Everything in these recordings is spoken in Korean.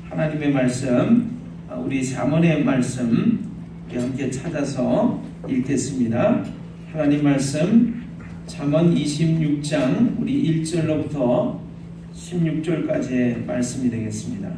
하나님의 말씀, 우리 잠언의 말씀 우리 함께 찾아서 읽겠습니다. 하나님 말씀 잠언 26장 우리 1절로부터 16절까지의 말씀이 되겠습니다.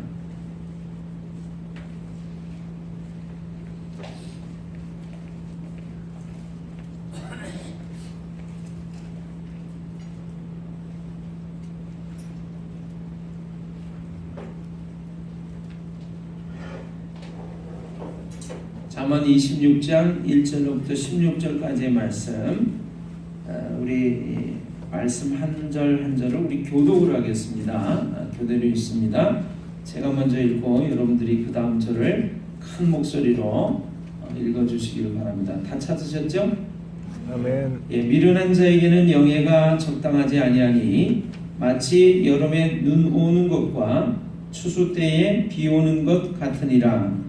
잠언 26장 1절로부터 16절까지의 말씀, 우리 말씀 한 절 한 절을 우리 교독을 하겠습니다. 교대로 읽습니다. 제가 먼저 읽고 여러분들이 그 다음 절을 큰 목소리로 읽어주시길 바랍니다. 다 찾으셨죠? 아멘. 미련한 자에게는 영예가 적당하지 아니하니 마치 여름에 눈 오는 것과 추수 때에 비 오는 것 같으니라.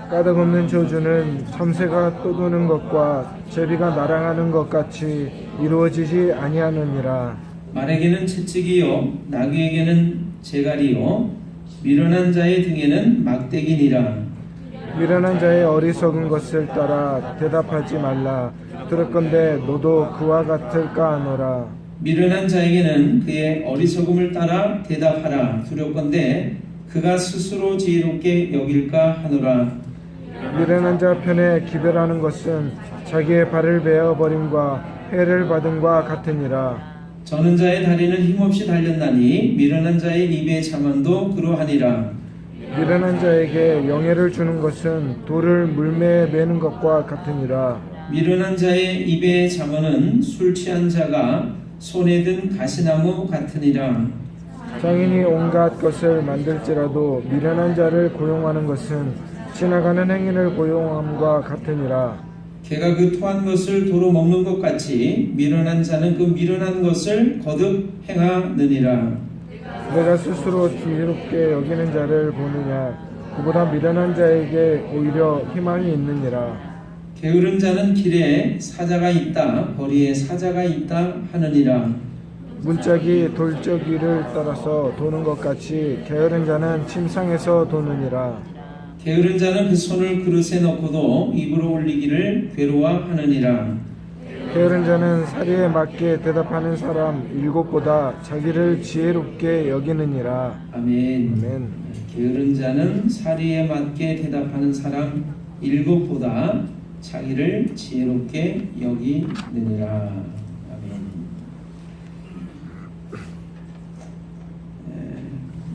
까닭없는 저주는 참새가 떠도는 것과 제비가 날아가는 것 같이 이루어지지 아니하느니라. 말에게는 채찍이요 나귀에게는 재갈이요 미련한 자의 등에는 막대기니라. 미련한 자의 어리석은 것을 따라 대답하지 말라. 들었건대 너도 그와 같을까 하노라. 미련한 자에게는 그의 어리석음을 따라 대답하라. 두렵건대 그가 스스로 지혜롭게 여길까 하노라. 미련한 자 편에 기별하는 것은 자기의 발을 베어버림과 해를 받음과 같으니라. 저는 자의 다리는 힘없이 달렸나니 미련한 자의 입의 자만도 그러하니라. 미련한 자에게 영예를 주는 것은 돌을 물매에 매는 것과 같으니라. 미련한 자의 입의 자만은 술 취한 자가 손에 든 가시나무 같으니라. 장인이 온갖 것을 만들지라도 미련한 자를 고용하는 것은 지나가는 행인을 고용함과 같으니라. 개가 그 토한 것을 도로 먹는 것 같이 미련한 자는 그 미련한 것을 거듭 행하느니라. 내가 스스로 지혜롭게 여기는 자를 보느냐. 그보다 미련한 자에게 오히려 희망이 있느니라. 게으른 자는 길에 사자가 있다 거리에 사자가 있다 하느니라. 문짝이 돌적이를 따라서 도는 것 같이 게으른 자는 침상에서 도느니라. 게으른 자는 그 손을 그릇에 넣고도 입으로 올리기를 괴로워하느니라. 게으른 자는 사리에 맞게 대답하는 사람 일곱보다 자기를 지혜롭게 여기느니라. 아멘. 아멘. 게으른 자는 사리에 맞게 대답하는 사람 일곱보다 자기를 지혜롭게 여기느니라. 아멘.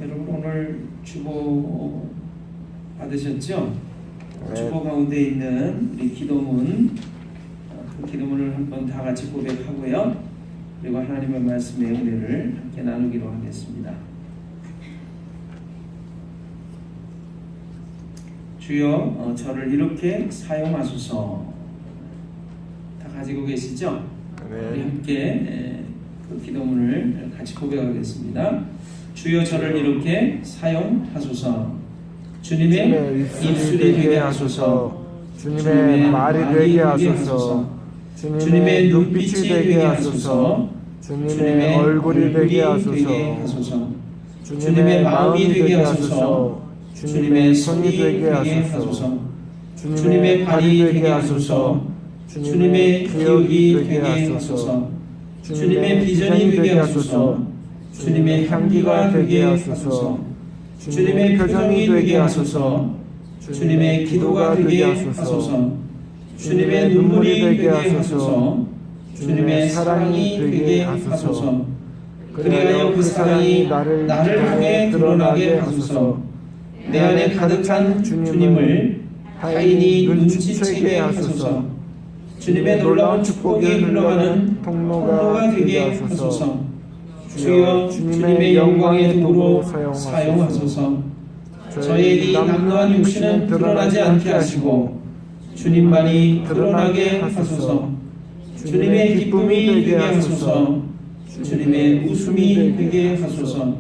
여러분 오늘 주보 받으셨죠? 네. 주보 가운데 있는 우리 기도문, 그 기도문을 한번 다 같이 고백하고요. 그리고 하나님의 말씀의 은혜를 함께 나누기로 하겠습니다. 주여 저를 이렇게 사용하소서. 다 가지고 계시죠? 우리 함께 그 기도문을 같이 고백하겠습니다. 주여 저를 이렇게 사용하소서. 주님의 입술이 되게 하소서. 주님의 말이 되게 하소서. 주님의 눈빛이 되게 하소서. 주님의 얼굴이 되게 하소서. 주님의 마음이 되게 하소서. 주님의 손이 되게 하소서. 주님의 발이 되게 하소서. 주님의 기억이 되게 하소서. 주님의 비전이 되게 하소서. 주님의 향기가 되게 하소서. 주님의 표정이 되게 하소서. 주님의 기도가 되게 하소서. 주님의 눈물이 되게 하소서. 주님의 사랑이 되게 하소서. 그리하여 그 사랑이 나를 향해 드러나게 하소서. 내 안에 가득한 주님을 타인이 눈치채게 하소서. 주님의 놀라운 축복이 흘러가는 통로가 되게 하소서. 주여 주님의 영광의 도로 사용하소서. 저의 이 남루한 육신은 드러나지 않게 하시고 주님만이 드러나게 하소서. 주님의 기쁨이 되게 하소서. 주님의 웃음이 되게 하소서.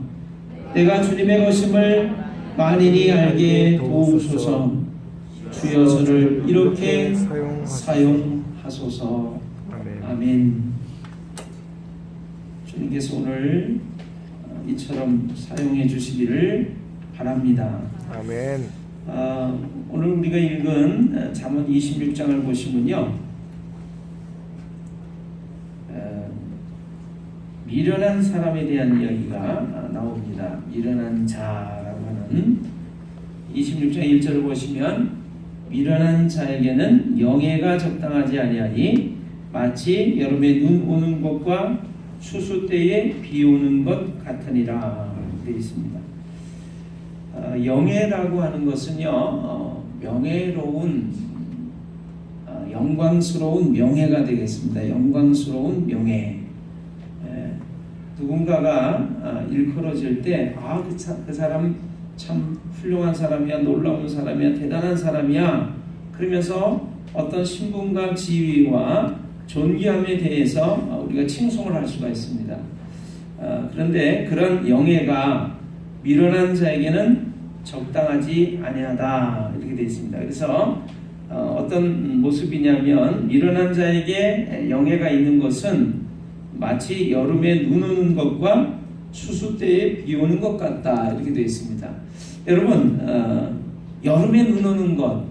내가 주님의 것임을 만인이 알게 도우소서. 주여 저를 이렇게 사용하소서. 아멘. 주님께서 오늘 이처럼 사용해 주시기를 바랍니다. 아멘. 오늘 우리가 읽은 잠언 26장을 보시면요, 미련한 사람에 대한 이야기가 나옵니다. 미련한 자라고 하는 26장 1절을 보시면, 미련한 자에게는 영예가 적당하지 아니하니 마치 여름에 눈 오는 것과 추수 때에 비 오는 것 같으니라 되어 있습니다. 영예라고 하는 것은요, 명예로운, 영광스러운 명예가 되겠습니다. 영광스러운 명예. 누군가가 일컬어질 때, 그 사람 참 훌륭한 사람이야, 놀라운 사람이야, 대단한 사람이야, 그러면서 어떤 신분과 지위와 존귀함에 대해서 우리가 칭송을 할 수가 있습니다. 그런데 그런 영예가 미련한 자에게는 적당하지 아니하다, 이렇게 되어 있습니다. 그래서 어떤 모습이냐면, 미련한 자에게 영예가 있는 것은 마치 여름에 눈 오는 것과 추수 때에 비 오는 것 같다, 이렇게 되어 있습니다. 여러분, 여름에 눈 오는 것,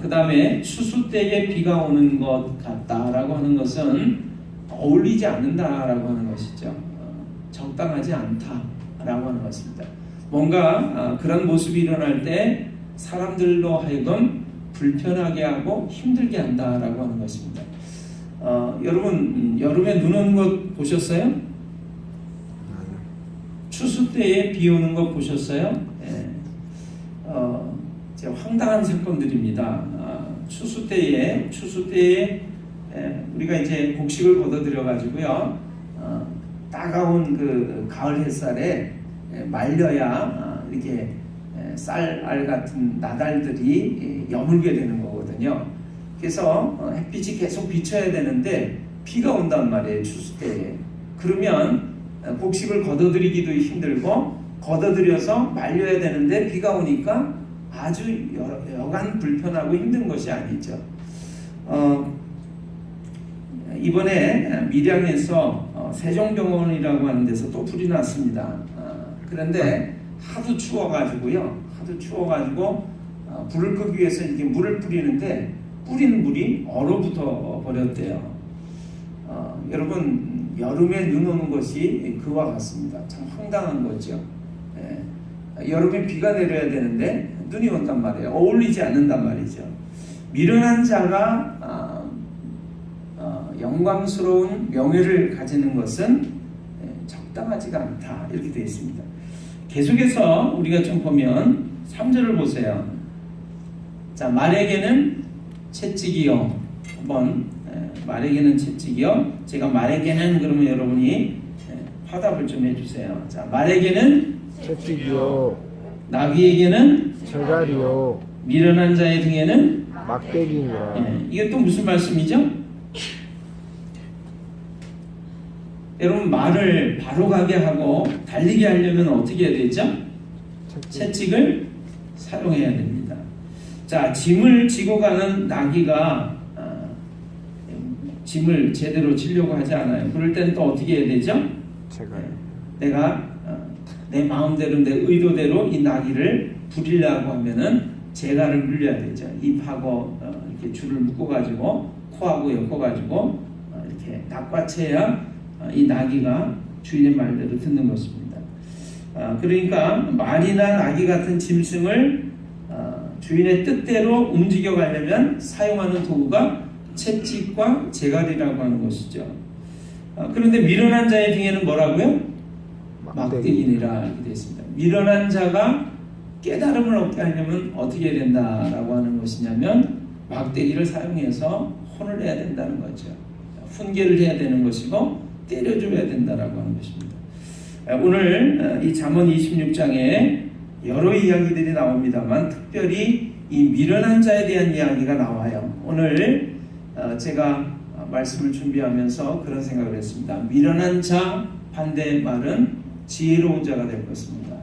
그 다음에 추수 때에 비가 오는 것 같다라고 하는 것은 어울리지 않는다라고 하는 것이죠. 적당하지 않다라고 하는 것입니다. 뭔가 그런 모습이 일어날 때 사람들로 하여금 불편하게 하고 힘들게 한다라고 하는 것입니다. 여러분, 여름에 눈 오는 것 보셨어요? 추수 때에 비 오는 것 보셨어요? 황당한 사건들입니다. 추수 때에 우리가 이제 곡식을 걷어들여 가지고요, 따가운 그 가을 햇살에 말려야 이렇게 쌀알 같은 나달들이 여물게 되는 거거든요. 그래서 햇빛이 계속 비쳐야 되는데 비가 온단 말이에요, 추수 때에. 그러면 곡식을 걷어들이기도 힘들고, 걷어들여서 말려야 되는데 비가 오니까 아주 여간 불편하고 힘든 것이 아니죠. 이번에 밀양에서 세종병원이라고 하는 데서 또 불이 났습니다. 그런데 하도 추워가지고 불을 끄기 위해서 이렇게 물을 뿌리는데 뿌린 물이 얼어붙어 버렸대요. 여러분, 여름에 눈 오는 것이 그와 같습니다. 참 황당한 거죠. 여름에 비가 내려야 되는데 눈이 온단 말이에요. 어울리지 않는단 말이죠. 미련한 자가 영광스러운 명예를 가지는 것은 적당하지가 않다, 이렇게 되어 있습니다. 계속해서 우리가 좀 보면 3절을 보세요. 자, 말에게는 채찍이요. 한번 말에게는 채찍이요. 제가 말에게는 그러면 여러분이 화답을 좀 해주세요. 자, 말에게는 채찍이요. 나귀에게는 재갈이요. 미련한 자의 등에는 막대기니라. 이게 또 무슨 말씀이죠? 여러분, 말을 바로 가게 하고 달리게 하려면 어떻게 해야 되죠? 채찍을 사용해야 됩니다. 자, 짐을 지고 가는 나귀가 짐을 제대로 지려고 하지 않아요. 그럴 때는 또 어떻게 해야 되죠? 내가 내 마음대로, 내 의도대로 이 나귀를 부리려고 하면은 재갈을 물려야 되죠. 입하고 이렇게 줄을 묶어가지고 코하고 엮어가지고 이렇게 낚아채야 이 나귀가 주인의 말대로 듣는 것입니다. 그러니까 말이나 나귀 같은 짐승을 주인의 뜻대로 움직여 가려면 사용하는 도구가 채찍과 재갈이라고 하는 것이죠. 그런데 미련한 자의 등에는 뭐라고요? 막대기니라, 이렇게 되어 있습니다. 미련한 자가 깨달음을 얻게 하려면 어떻게 해야 된다라고 하는 것이냐면 막대기를 사용해서 혼을 내야 된다는 거죠. 훈계를 해야 되는 것이고 때려줘야 된다라고 하는 것입니다. 오늘 이 잠언 26장에 여러 이야기들이 나옵니다만 특별히 이 미련한 자에 대한 이야기가 나와요. 오늘 제가 말씀을 준비하면서 그런 생각을 했습니다. 미련한 자 반대말은 지혜로운 자가 될 것입니다.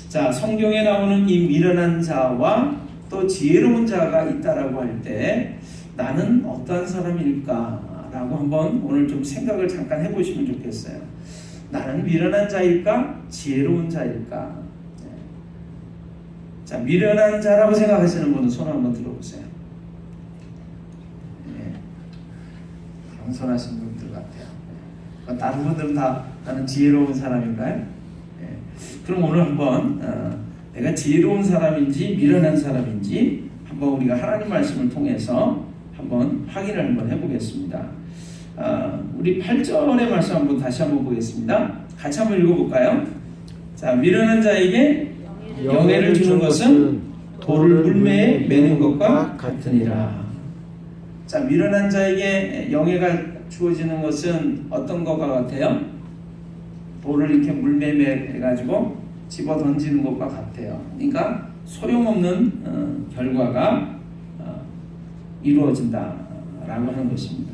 자, 성경에 나오는 이 미련한 자와 또 지혜로운 자가 있다라고 할 때 나는 어떠한 사람일까? 라고 한번 오늘 좀 생각을 잠깐 해보시면 좋겠어요. 나는 미련한 자일까? 지혜로운 자일까? 자, 미련한 자라고 생각하시는 분은 손 한번 들어보세요. 예. 겸손하신 분들 같아요. 다른 분들은 다 나는 지혜로운 사람인가요? 예. 그럼 오늘 한번 내가 지혜로운 사람인지 미련한 사람인지 한번 우리가 하나님 말씀을 통해서 한번 확인을 한번 해보겠습니다. 우리 8절의 말씀 한번 다시 한번 보겠습니다. 같이 한번 읽어볼까요? 자, 미련한 자에게 영예를 주는 것은 돌을 물매에 매는 것과 같으니라. 자, 미련한 자에게 영예가 주어지는 것은 어떤 것과 같아요? 돌을 이렇게 물매에 매가지고 집어 던지는 것과 같아요. 그러니까 소용없는 결과가 이루어진다라고 하는 것입니다.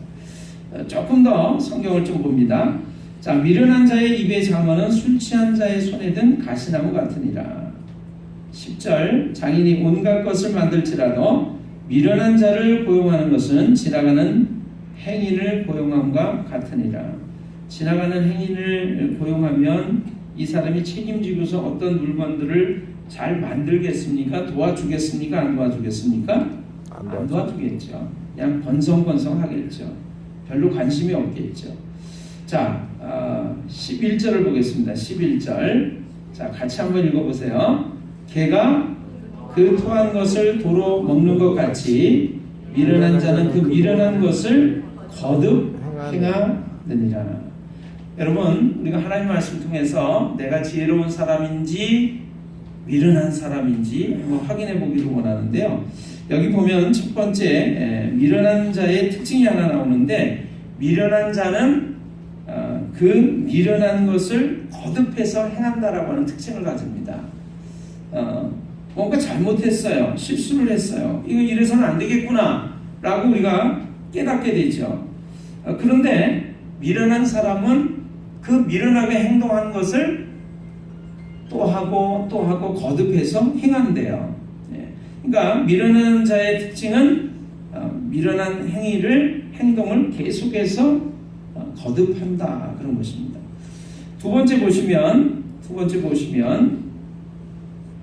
조금 더 성경을 좀 봅니다. 자, 미련한 자의 입의 잠언은 술 취한 자의 손에 든 가시나무 같으니라. 10절 장인이 온갖 것을 만들지라도 미련한 자를 고용하는 것은 지나가는 행인을 고용함과 같으니라. 지나가는 행인을 고용하면 이 사람이 책임지고서 어떤 물건들을 잘 만들겠습니까? 도와주겠습니까? 안 도와주겠습니까? 안 도와주겠죠. 그냥 건성건성 하겠죠. 별로 관심이 없겠죠. 자, 11절을 보겠습니다. 11절. 자, 같이 한번 읽어보세요. 개가 그 토한 것을 도로 먹는 것 같이 미련한 자는 그 미련한 것을 거듭 행하느니라. 여러분, 우리가 하나님 말씀 통해서 내가 지혜로운 사람인지 미련한 사람인지 한번 확인해 보기를 원하는데요. 여기 보면 첫 번째 미련한 자의 특징이 하나 나오는데, 미련한 자는 그 미련한 것을 거듭해서 행한다라고 하는 특징을 가집니다. 뭔가 잘못했어요. 실수를 했어요. 이거 이래서는 안 되겠구나 라고 우리가 깨닫게 되죠. 그런데 미련한 사람은 그 미련하게 행동한 것을 또 하고 또 하고 거듭해서 행한대요. 그러니까 미련한 자의 특징은 미련한 행동을 계속해서 거듭한다, 그런 것입니다. 두 번째 보시면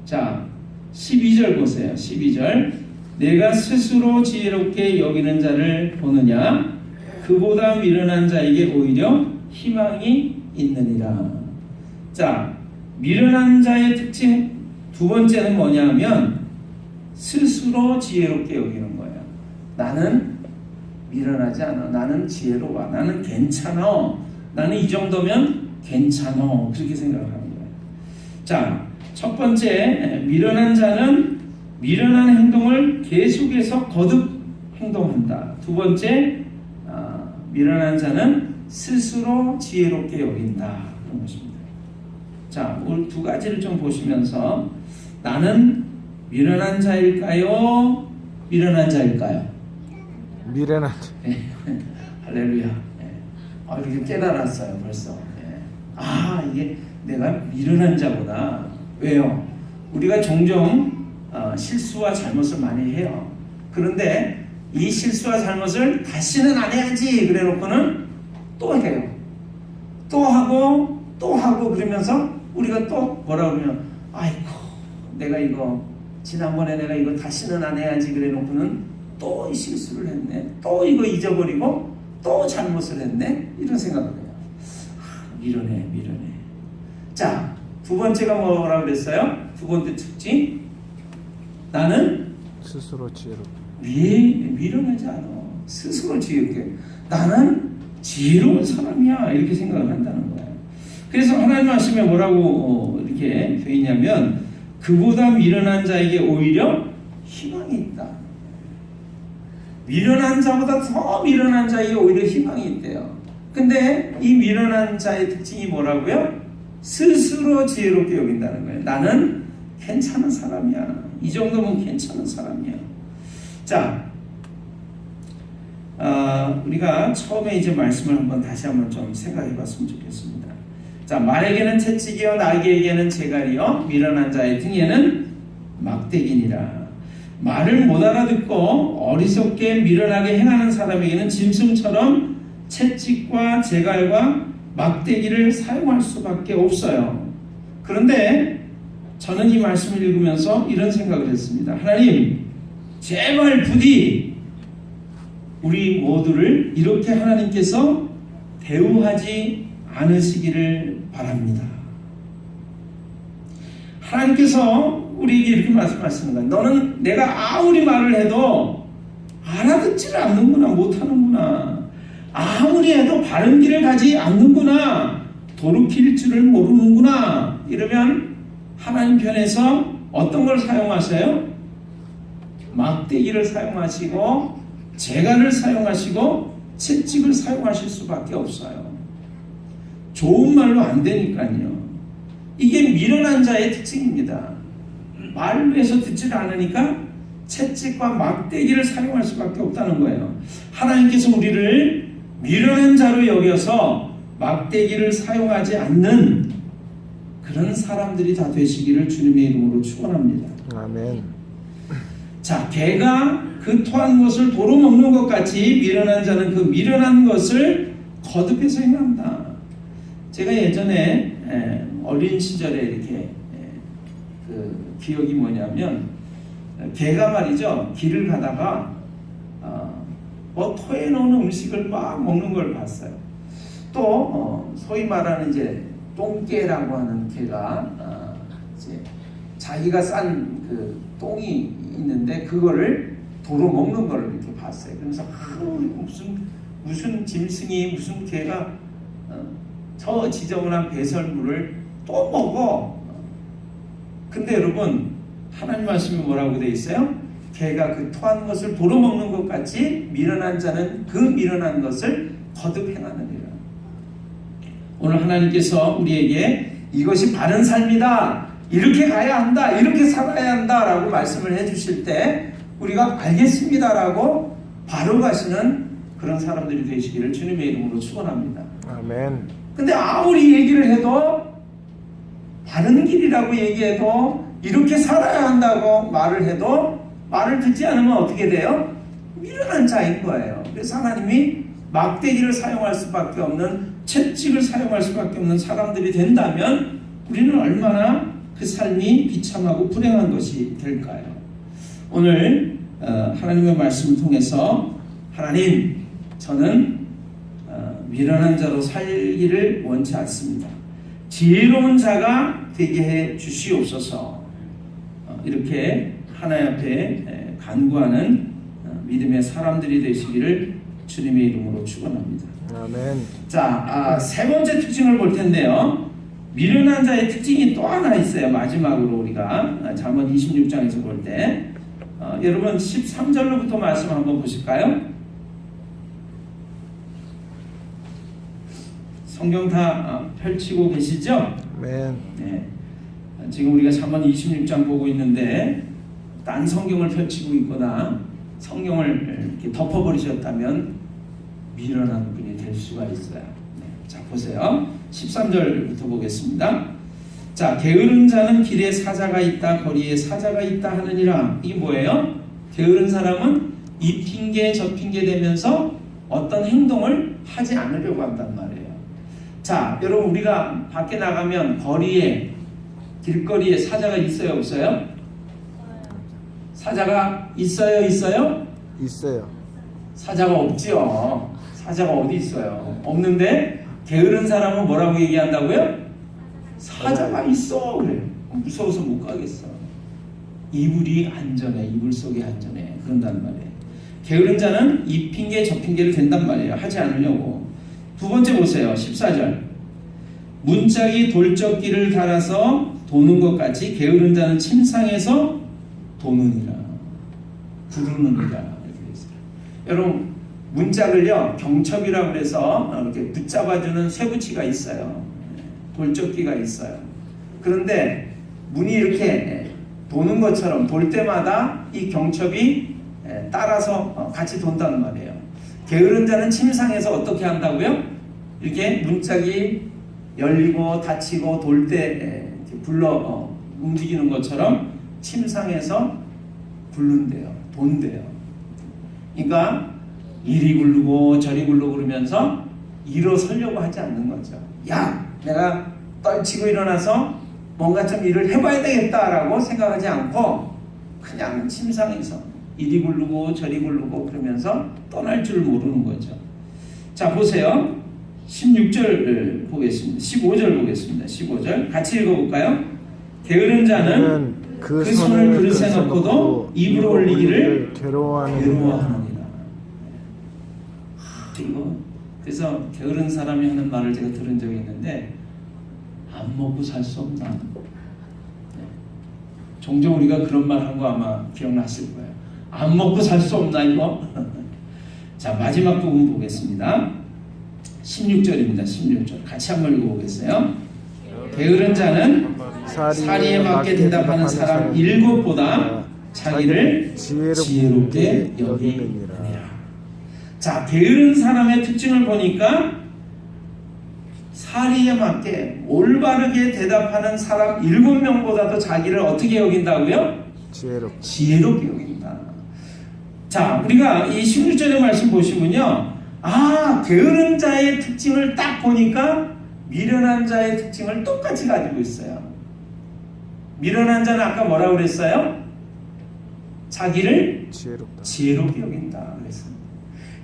자, 12절 보세요. 12절. 내가 스스로 지혜롭게 여기는 자를 보느냐? 그보다 미련한 자에게 오히려 희망이 있느니라. 자, 미련한 자의 특징 두 번째는 뭐냐 하면 스스로 지혜롭게 여기는 거예요. 나는 미련하지 않아. 나는 지혜로워. 나는 괜찮아. 나는 이 정도면 괜찮아. 그렇게 생각하는 거예요. 자, 첫 번째, 미련한 자는 미련한 행동을 계속해서 거듭 행동한다. 두 번째, 미련한 자는 스스로 지혜롭게 여긴다, 그런 것입니다. 자, 오늘 두 가지를 좀 보시면서 나는 미련한 자일까요? 미련한 자일까요? 미련한 자. 할렐루야. 이렇게 깨달았어요, 벌써. 이게 내가 미련한 자구나. 왜요? 우리가 종종 실수와 잘못을 많이 해요. 그런데 이 실수와 잘못을 다시는 안 해야지 그래 놓고는 또 해요. 또 하고 그러면서 우리가 또 뭐라 그러면 아이고 내가 이거 지난번에 내가 이거 다시는 안 해야지 그래 놓고는 또 이 실수를 했네. 또 이거 잊어버리고 또 잘못을 했네. 이런 생각을 해요. 미련해. 자, 두 번째가 뭐라고 그랬어요? 두 번째 특징. 나는 스스로 지혜롭게. 미련하지 않아. 스스로 지혜롭게. 나는 지혜로운 사람이야. 이렇게 생각을 한다는 거예요. 그래서 하나님 말씀에 뭐라고 이렇게 되어 있냐면 그보다 미련한 자에게 오히려 희망이 있다. 미련한 자보다 더 미련한 자에게 오히려 희망이 있대요. 근데 이 미련한 자의 특징이 뭐라고요? 스스로 지혜롭게 여긴다는 거예요. 나는 괜찮은 사람이야. 이 정도면 괜찮은 사람이야. 자, 우리가 처음에 이제 말씀을 다시 한번 좀 생각해 봤으면 좋겠습니다. 자, 말에게는 채찍이요 나에게는 재갈이요 미련한 자의 등에는 막대기니라. 말을 못 알아듣고 어리석게 미련하게 행하는 사람에게는 짐승처럼 채찍과 재갈과 막대기를 사용할 수밖에 없어요. 그런데 저는 이 말씀을 읽으면서 이런 생각을 했습니다. 하나님, 제발 부디 우리 모두를 이렇게 하나님께서 대우하지 않으시기를 바랍니다. 하나님께서 우리에게 이렇게 말씀하시는 거예요. 너는 내가 아무리 말을 해도 알아듣지를 않는구나, 못하는구나. 아무리 해도 바른 길을 가지 않는구나, 돌이킬 줄을 모르는구나. 이러면 하나님 편에서 어떤 걸 사용하세요? 막대기를 사용하시고 재갈을 사용하시고 채찍을 사용하실 수밖에 없어요. 좋은 말로 안 되니까요. 이게 미련한 자의 특징입니다. 말을 위해서 듣지를 않으니까 채찍과 막대기를 사용할 수밖에 없다는 거예요. 하나님께서 우리를 미련한 자로 여겨서 막대기를 사용하지 않는 그런 사람들이 다 되시기를 주님의 이름으로 축원합니다. 아멘. 자, 개가 그 토한 것을 도로 먹는 것 같이 미련한 자는 그 미련한 것을 거듭해서 행한다. 제가 예전에 어린 시절에 이렇게 그 기억이 뭐냐면, 개가 말이죠, 길을 가다가 뭐 토해 놓은 음식을 막 먹는 걸 봤어요. 또 소위 말하는 이제 똥개라고 하는 개가 이제 자기가 싼 그 똥이 있는데 그거를 도로 먹는 걸 이렇게 봤어요. 그래서 무슨 짐승이, 무슨 개가 저 지저분한 배설물을 또 먹어. 근데 여러분, 하나님 말씀이 뭐라고 되어 있어요? 개가 그 토한 것을 도로 먹는 것 같이 미련한 자는 그 미련한 것을 거듭 행하느니라. 오늘 하나님께서 우리에게 이것이 바른 삶이다, 이렇게 가야 한다, 이렇게 살아야 한다 라고 말씀을 해주실 때 우리가 알겠습니다라고 바로 가시는 그런 사람들이 되시기를 주님의 이름으로 축원합니다. 아멘. 근데 아무리 얘기를 해도, 바른 길이라고 얘기해도, 이렇게 살아야 한다고 말을 해도 말을 듣지 않으면 어떻게 돼요? 미련한 자인 거예요. 그래서 하나님이 막대기를 사용할 수밖에 없는, 채찍을 사용할 수밖에 없는 사람들이 된다면 우리는 얼마나 그 삶이 비참하고 불행한 것이 될까요? 오늘 하나님의 말씀을 통해서 하나님, 저는 미련한 자로 살기를 원치 않습니다. 지혜로운 자가 되게 해 주시옵소서. 이렇게 하나님 앞에 간구하는 믿음의 사람들이 되시기를 주님의 이름으로 축원합니다. 아멘. 자, 세 번째 특징을 볼 텐데요. 미련한 자의 특징이 또 하나 있어요. 마지막으로 우리가 잠언 26장에서 볼 때, 여러분 13절로부터 말씀 한번 보실까요? 성경 다 펼치고 계시죠? 아멘. 네. 지금 우리가 잠언 26장 보고 있는데 딴 성경을 펼치고 있거나 성경을 이렇게 덮어버리셨다면 미련한 분이 될 수가 있어요. 네. 자, 보세요. 13절부터 보겠습니다. 자, 게으른 자는 길에 사자가 있다, 거리에 사자가 있다 하느니라. 이게 뭐예요? 게으른 사람은 이 핑계 저 핑계 대면서 어떤 행동을 하지 않으려고 한단 말이에요. 자, 여러분, 우리가 밖에 나가면 거리에, 길거리에 사자가 있어요, 없어요? 사자가 있어요, 있어요? 있어요. 사자가 없지요. 사자가 어디 있어요? 없는데 게으른 사람은 뭐라고 얘기한다고요? 사자가 있어 그래요. 무서워서 못 가겠어. 이불이 안전해, 이불 속이 안전해, 그런단 말이에요. 게으른 자는 이 핑계 저 핑계를 댄단 말이에요. 하지 않으려고. 두 번째 보세요. 14절. 문짝이 돌적기를 달아서 도는 것 같이 게으른 자는 침상에서 도느니라. 구르느니라. 이렇게 있어요. 여러분, 문짝을요, 경첩이라고 해서 이렇게 붙잡아주는 쇠붙이가 있어요. 돌적기가 있어요. 그런데 문이 이렇게 도는 것처럼 돌 때마다 이 경첩이 따라서 같이 돈단 말이에요. 게으른 자는 침상에서 어떻게 한다고요? 이렇게 문짝이 열리고 닫히고 돌 때 불러 움직이는 것처럼 침상에서 굴른대요. 돈대요. 그러니까 이리 굴르고 저리 굴르고 그러면서 일어서려고 하지 않는 거죠. 야, 내가 떨치고 일어나서 뭔가 좀 일을 해봐야 되겠다라고 생각하지 않고 그냥 침상에서 이리 굴르고 저리 굴르고 그러면서 떠날 줄 모르는 거죠. 자, 보세요. 16절 보겠습니다. 15절 보겠습니다. 15절 같이 읽어볼까요? 게으른 자는 그 손을 그릇에 넣고도 입으로 올리기를 괴로워하느니라. 이거 그래서 게으른 사람이 하는 말을 제가 들은 적이 있는데, 안 먹고 살 수 없나? 종종 우리가 그런 말 한 거 아마 기억나실 거예요. 안 먹고 살 수 없나 이거? 자, 마지막 부분 보겠습니다. 16절입니다. 16절 같이 한번 읽어보겠어요. 게으른 자는 사리에 맞게 대답하는 사람 7보다 자기를 지혜롭게 여기느니라. 자, 게으른 사람의 특징을 보니까 사리에 맞게 올바르게 대답하는 사람 7명보다도 자기를 어떻게 여긴다고요? 지혜롭게 여긴다. 자, 우리가 이 16절의 말씀 보시면요, 게으른 자의 특징을 딱 보니까 미련한 자의 특징을 똑같이 가지고 있어요. 미련한 자는 아까 뭐라고 그랬어요? 자기를 지혜롭게 여긴다 그랬습니다.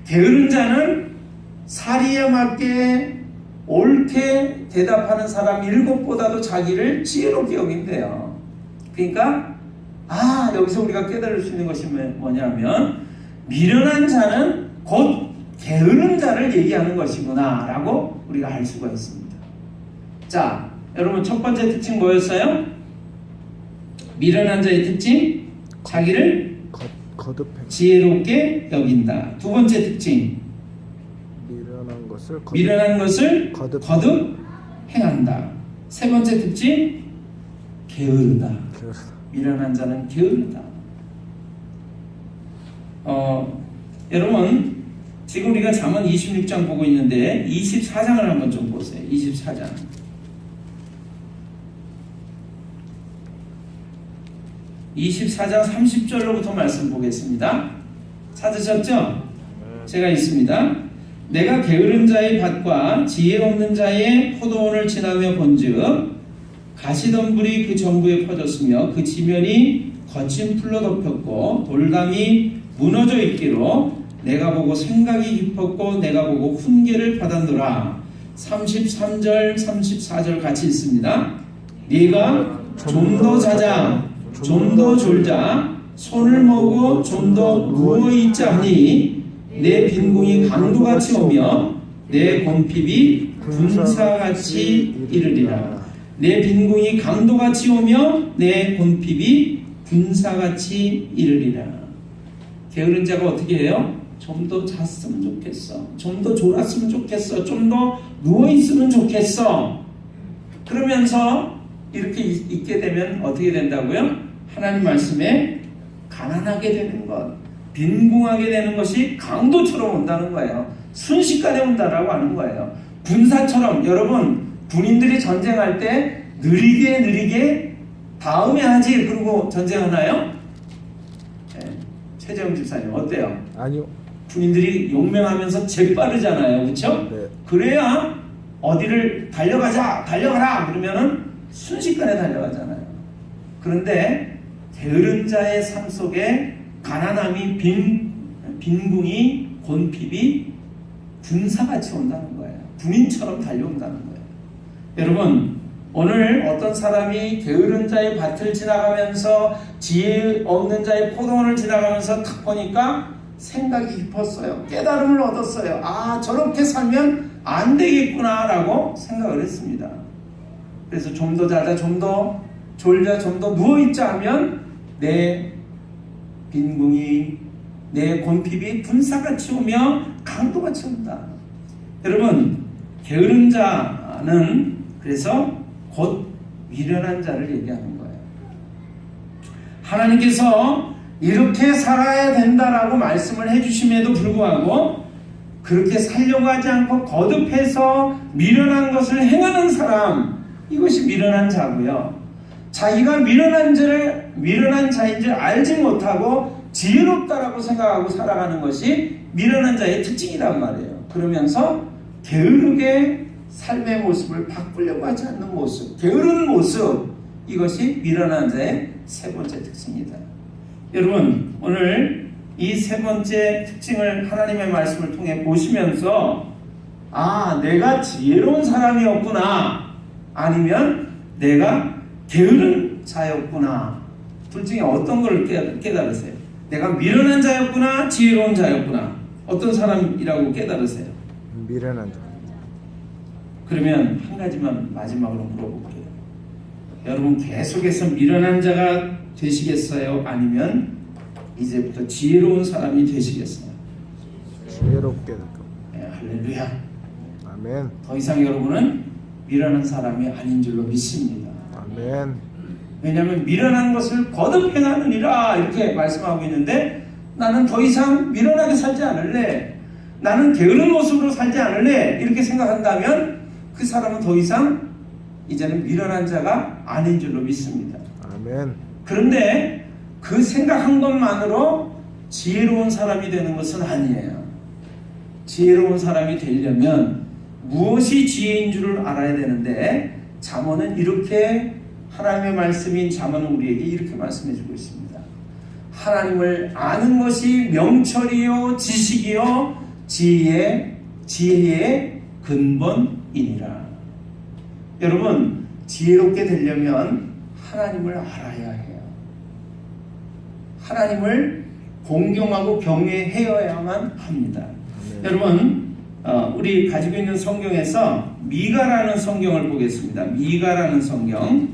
게으른 자는 사리에 맞게 옳게 대답하는 사람 7보다도 자기를 지혜롭게 여긴대요. 그러니까 여기서 우리가 깨달을 수 있는 것이 뭐냐면, 미련한 자는 곧 게으른 자를 얘기하는 것이구나 라고 우리가 알 수가 있습니다. 자, 여러분 첫 번째 특징 뭐였어요? 미련한 자의 특징, 자기를 지혜롭게 여긴다. 두 번째 특징, 미련한 것을 거듭 행한다. 세 번째 특징, 게으르다. 미련한 자는 게으르다. 여러분 지금 우리가 잠언 26장 보고 있는데 24장을 한번 좀 보세요. 24장. 24장 30절로부터 말씀 보겠습니다. 찾으셨죠? 제가 있습니다. 내가 게으른 자의 밭과 지혜 없는 자의 포도원을 지나며 본즉 가시덤불이 그 전부에 퍼졌으며 그 지면이 거친 풀로 덮였고 돌담이 무너져 있기로 내가 보고 생각이 깊었고 내가 보고 훈계를 받았노라. 33절 34절 같이 있습니다. 네가 좀 더 자자 좀 더 졸자 손을 모으고 좀 더 누워있자 하니 내 빈궁이 강도같이 오며 내 곰핍이 군사같이 이르리라. 내 빈궁이 강도같이 오며 내 곰핍이 군사같이 이르리라. 게으른 자가 어떻게 해요? 좀 더 잤으면 좋겠어, 좀 더 졸았으면 좋겠어, 좀 더 누워있으면 좋겠어. 그러면서 이렇게 있게 되면 어떻게 된다고요? 하나님 말씀에 가난하게 되는 것, 빈궁하게 되는 것이 강도처럼 온다는 거예요. 순식간에 온다라고 하는 거예요. 군사처럼, 여러분 군인들이 전쟁할 때 느리게 다음에 하지 그러고 전쟁하나요? 네. 최재형 집사님 어때요? 아니요. 군인들이 용맹하면서 재빠르잖아요, 그렇죠? 네. 그래야 어디를 달려가라 그러면은 순식간에 달려가잖아요. 그런데 게으른 자의 삶 속에 가난함이 빈궁이 곤핍이 군사같이 온다는 거예요. 군인처럼 달려온다는 거예요. 여러분, 오늘 어떤 사람이 게으른 자의 밭을 지나가면서 지혜 없는 자의 포도원을 지나가면서 탁 보니까 생각이 깊었어요. 깨달음을 얻었어요. 저렇게 살면 안 되겠구나 라고 생각을 했습니다. 그래서 좀 더 자자, 좀 더 졸자, 좀 더 누워있자 하면 내 빈궁이, 내 곤핍이 군사같이 오며 강도같이 온다. 여러분, 게으른 자는 그래서 곧 미련한 자를 얘기하는 거예요. 하나님께서 이렇게 살아야 된다라고 말씀을 해주심에도 불구하고 그렇게 살려고 하지 않고 거듭해서 미련한 것을 행하는 사람, 이것이 미련한 자고요. 자기가 미련한 자인 줄 알지 못하고 지혜롭다라고 생각하고 살아가는 것이 미련한 자의 특징이란 말이에요. 그러면서 게으르게 삶의 모습을 바꾸려고 하지 않는 모습, 게으른 모습, 이것이 미련한 자의 세 번째 특징이다. 여러분, 오늘 이 세 번째 특징을 하나님의 말씀을 통해 보시면서 내가 지혜로운 사람이었구나, 아니면 내가 게으른 자였구나, 둘 중에 어떤 걸 깨달으세요? 내가 미련한 자였구나, 지혜로운 자였구나, 어떤 사람이라고 깨달으세요? 미련한 자. 그러면 한 가지만 마지막으로 물어볼게요. 여러분, 계속해서 미련한 자가 되시겠어요? 아니면 이제부터 지혜로운 사람이 되시겠어요? 지혜롭게 될 겁니다. 네, 할렐루야. 아멘. 더 이상 여러분은 미련한 사람이 아닌 줄로 믿습니다. 아멘. 왜냐하면 미련한 것을 거듭 행하느니라 이렇게 말씀하고 있는데, 나는 더 이상 미련하게 살지 않을래, 나는 게으른 모습으로 살지 않을래, 이렇게 생각한다면 그 사람은 더 이상 이제는 미련한 자가 아닌 줄로 믿습니다. 아멘. 그런데 그 생각한 것만으로 지혜로운 사람이 되는 것은 아니에요. 지혜로운 사람이 되려면 무엇이 지혜인 줄을 알아야 되는데, 잠언은 이렇게, 하나님의 말씀인 잠언은 우리에게 이렇게 말씀해주고 있습니다. 하나님을 아는 것이 명철이요 지식이요 지혜의 근본이니라. 여러분, 지혜롭게 되려면 하나님을 알아야 해요. 하나님을 공경하고 경외해야만 합니다. 여러분, 우리 가지고 있는 성경에서 미가라는 성경을 보겠습니다. 미가라는 성경.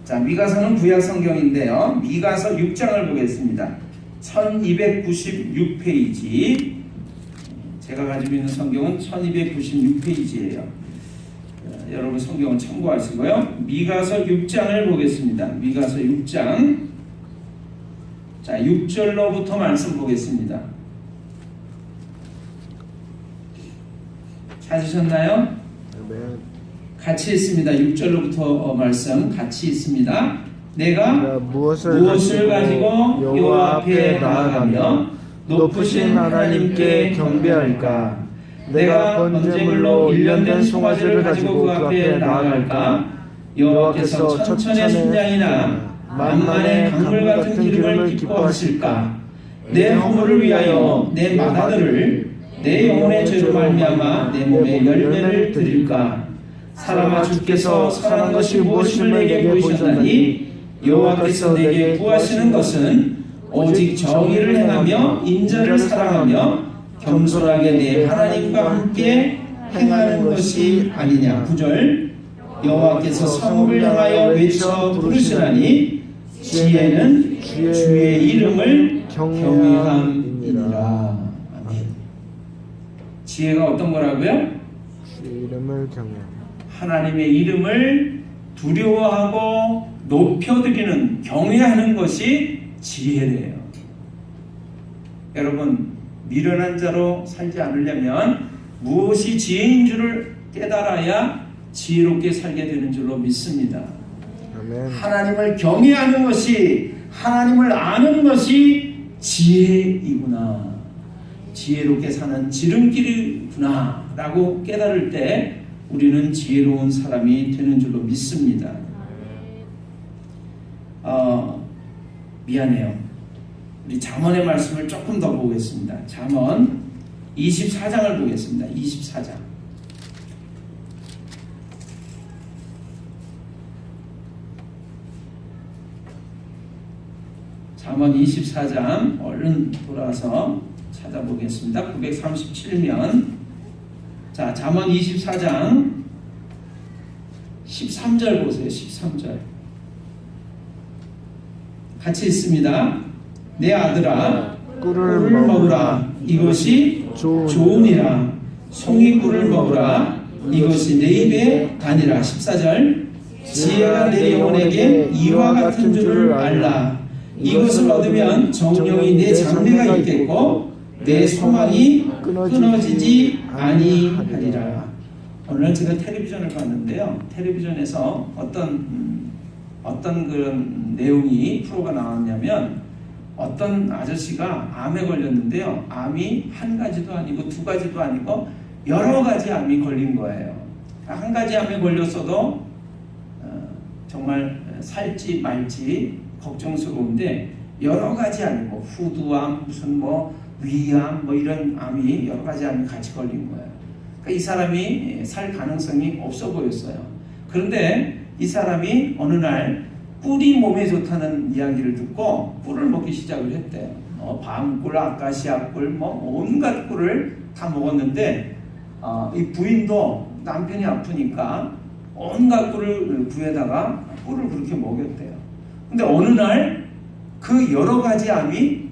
자, 미가서는 구약 성경인데요. 미가서 6장을 보겠습니다. 1296페이지. 제가 가지고 있는 성경은 1296페이지예요. 여러분 성경을 참고하시고요. 미가서 6장을 보겠습니다. 미가서 6장. 자, 6절로부터 말씀 보겠습니다. 찾으셨나요? 아멘. 같이 있습니다. 6절로부터 말씀 같이 있습니다. 내가 무엇을 가지고 여호와 앞에 나아가며 높으신 하나님께 경배할까? 내가 번제물로 일련된 송아지를 가지고 그 앞에 나아갈까? 여호와께서 천천의 순양이나 만만의 강물 같은 기름을 기뻐하실까? 내 허물을 위하여 내 마다들을 내 영혼의 죄로 말미암아 내 몸에 열매를 드릴까? 사람아, 주께서 선한 것이 무엇임을 내게 보이셨나니 여호와께서 내게 구하시는 것은 오직 정의를 행하며 인자를 사랑하며 겸손하게 내 하나님과 함께 행하는 것이 아니냐. 9절. 여호와께서 성읍을 향하여 외쳐 부르시나니 지혜는 주의 이름을 경외함이니라. 아멘. 지혜가 어떤 거라고요? 주의 이름을 경외함. 하나님의 이름을 두려워하고 높여드리는, 경외하는 것이 지혜래요. 여러분, 미련한 자로 살지 않으려면 무엇이 지혜인 줄을 깨달아야 지혜롭게 살게 되는 줄로 믿습니다. 아멘. 하나님을 경외하는 것이, 하나님을 아는 것이 지혜이구나, 지혜롭게 사는 지름길이구나 라고 깨달을 때 우리는 지혜로운 사람이 되는 줄로 믿습니다. 미안해요. 우리 잠언의 말씀을 조금 더 보겠습니다. 잠언 24장을 보겠습니다. 24장. 잠언 24장 얼른 돌아서 찾아보겠습니다. 937면. 자, 잠언 24장 13절 보세요. 13절. 같이 있습니다. 내 아들아, 꿀을 먹으라. 이것이 좋으니라. 송이꿀을 먹으라. 이것이 내 입에 다니라. 14절. 지혜가 내 영혼에게 이와 같은 줄을 알라. 이것을 얻으면 정령이 내 장래가 있겠고 내 소망이 끊어지지 아니하리라. 오늘 제가 텔레비전을 봤는데요. 텔레비전에서 어떤 그런 내용이 프로가 나왔냐면, 어떤 아저씨가 암에 걸렸는데요. 암이 한 가지도 아니고 두 가지도 아니고 여러 가지 암이 걸린 거예요. 한 가지 암에 걸렸어도 정말 살지 말지 걱정스러운데 여러 가지 암이 뭐 후두암 무슨 뭐 위암 뭐 이런 암이 여러 가지 암이 같이 걸린 거예요. 그러니까 이 사람이 살 가능성이 없어 보였어요. 그런데 이 사람이 어느 날 꿀이 몸에 좋다는 이야기를 듣고 꿀을 먹기 시작을 했대요. 밤꿀, 아카시아 꿀, 뭐 온갖 꿀을 다 먹었는데 이 부인도 남편이 아프니까 온갖 꿀을 구해다가 꿀을 그렇게 먹였대요. 근데 어느 날 그 여러 가지 암이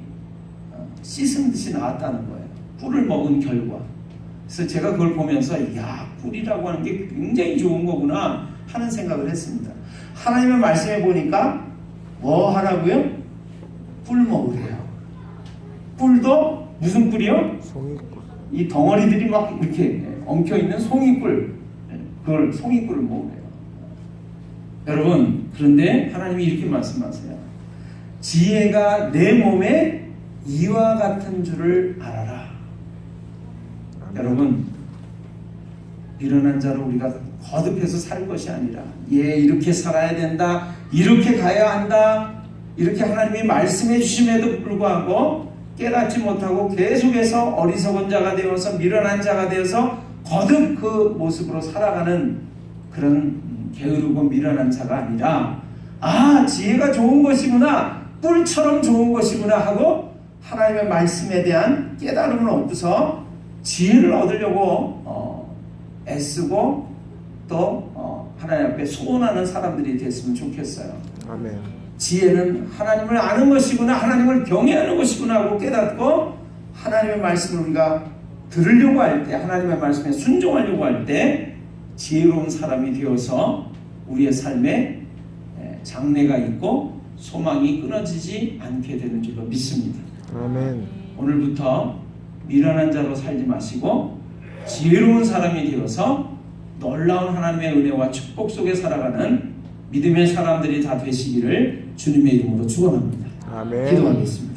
씻은 듯이 나왔다는 거예요. 꿀을 먹은 결과. 그래서 제가 그걸 보면서 야, 꿀이라고 하는 게 굉장히 좋은 거구나 하는 생각을 했습니다. 하나님의 말씀에 보니까 뭐 하라고요? 꿀 먹으래요. 꿀도 무슨 꿀이요? 송이꿀. 이 덩어리들이 막 이렇게 엉켜있는 송이꿀, 그걸 송이꿀을 먹으래요. 여러분, 그런데 하나님이 이렇게 말씀하세요. 지혜가 내 몸에 이와 같은 줄을 알아라. 여러분, 미련한 자로 우리가 거듭해서 살 것이 아니라 이렇게 살아야 된다, 이렇게 가야 한다, 이렇게 하나님이 말씀해 주심에도 불구하고 깨닫지 못하고 계속해서 어리석은 자가 되어서 미련한 자가 되어서 거듭 그 모습으로 살아가는 그런 게으르고 미련한 자가 아니라 지혜가 좋은 것이구나, 꿀처럼 좋은 것이구나 하고 하나님의 말씀에 대한 깨달음을 얻고서 지혜를 얻으려고 애쓰고 또 하나님 앞에 소원하는 사람들이 됐으면 좋겠어요. 아멘. 지혜는 하나님을 아는 것이구나, 하나님을 경외하는 것이구나 하고 깨닫고 하나님의 말씀을 우리가 들으려고 할 때, 하나님의 말씀에 순종하려고 할 때 지혜로운 사람이 되어서 우리의 삶에 장래가 있고 소망이 끊어지지 않게 되는 줄로 믿습니다. 아멘. 오늘부터 미련한 자로 살지 마시고 지혜로운 사람이 되어서 놀라운 하나님의 은혜와 축복 속에 살아가는 믿음의 사람들이 다 되시기를 주님의 이름으로 축원합니다. 아멘. 기도하겠습니다.